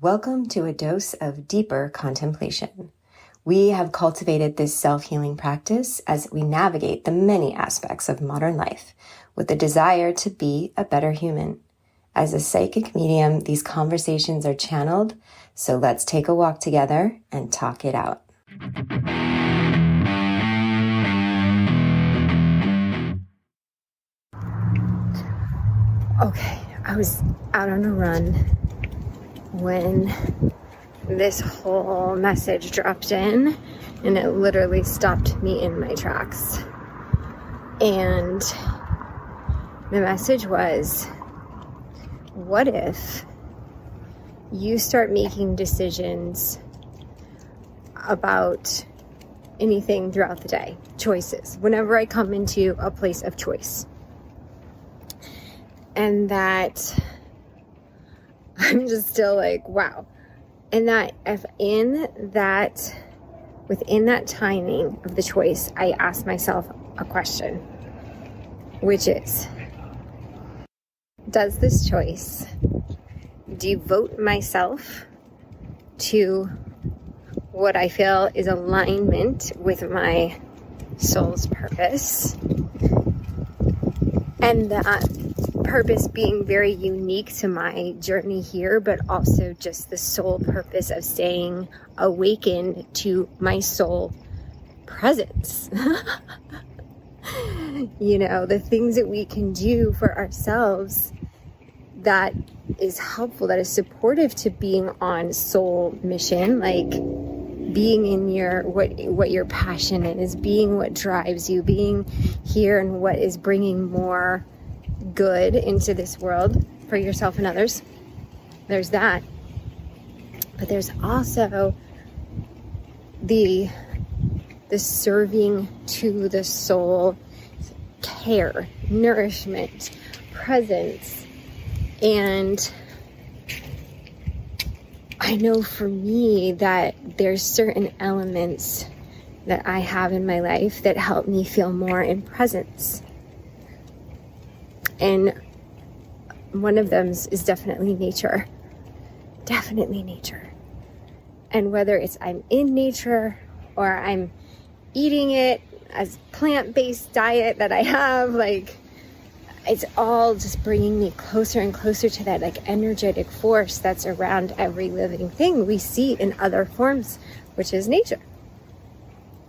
Welcome to a dose of deeper contemplation. We have cultivated this self-healing practice as we navigate the many aspects of modern life with the desire to be a better human. As a psychic medium, these conversations are channeled, so let's take a walk together and talk it out. Okay, I was out on a run when this whole message dropped in, and it literally stopped me in my tracks. And the message was, what if you start making decisions about anything throughout the day, choices, whenever I come into a place of choice, and that I'm just still like, wow. And that if within that timing of the choice, I ask myself a question, which is, does this choice devote myself to what I feel is alignment with my soul's purpose? And that purpose being very unique to my journey here, but also just the sole purpose of staying awakened to my soul presence. You know, the things that we can do for ourselves that is helpful, that is supportive to being on soul mission, like being in your what your passion is, being what drives you, being here and what is bringing more good into this world for yourself and others. There's that. But there's also the serving to the soul, care, nourishment, presence. And I know for me that there's certain elements that I have in my life that help me feel more in presence. And one of them is definitely nature. Definitely nature. And whether it's I'm in nature or I'm eating it as plant-based diet that I have, like, it's all just bringing me closer and closer to that like energetic force that's around every living thing we see in other forms, which is nature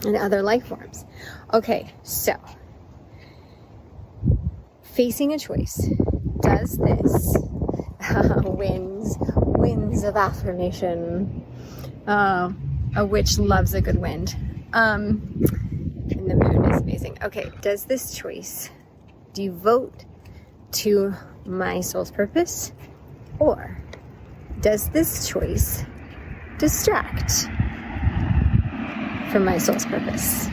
and other life forms. Okay, so facing a choice. Does this winds of affirmation, a witch loves a good wind, and the moon is amazing. Okay, does this choice devote to my soul's purpose, or does this choice distract from my soul's purpose?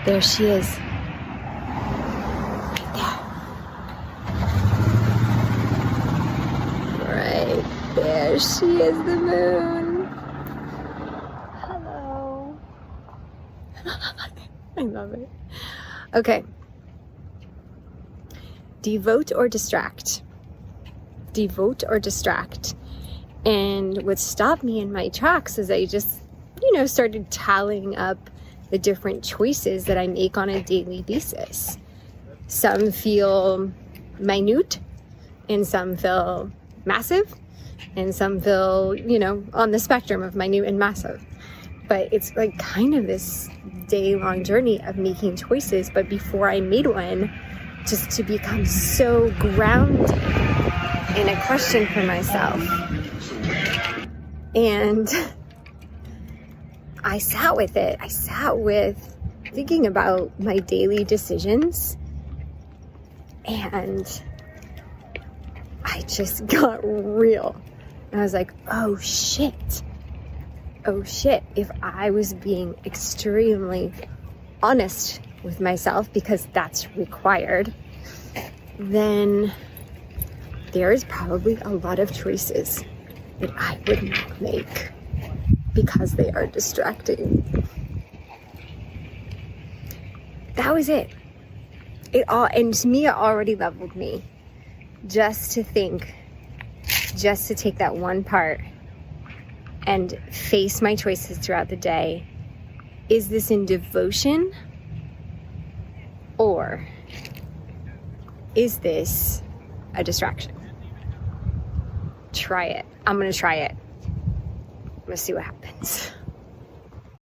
There she is. Right there she is, the moon. Hello. I love it. Okay. Devote or distract? Devote or distract? And what stopped me in my tracks is I just, started tallying up the different choices that I make on a daily basis. Some feel minute, and some feel massive, and some feel, on the spectrum of minute and massive. But it's like kind of this day-long journey of making choices. But before I made one, just to become so grounded in a question for myself. And I sat with it. I sat with thinking about my daily decisions, and I just got real. And I was like, oh shit, if I was being extremely honest with myself, because that's required, then there's probably a lot of choices that I would not make because they are distracting. That was it. and to me, it already leveled me. Just to think, just to take that one part and face my choices throughout the day. Is this in devotion? Or is this a distraction? Try it. I'm going to try it. I'm going to see what happens.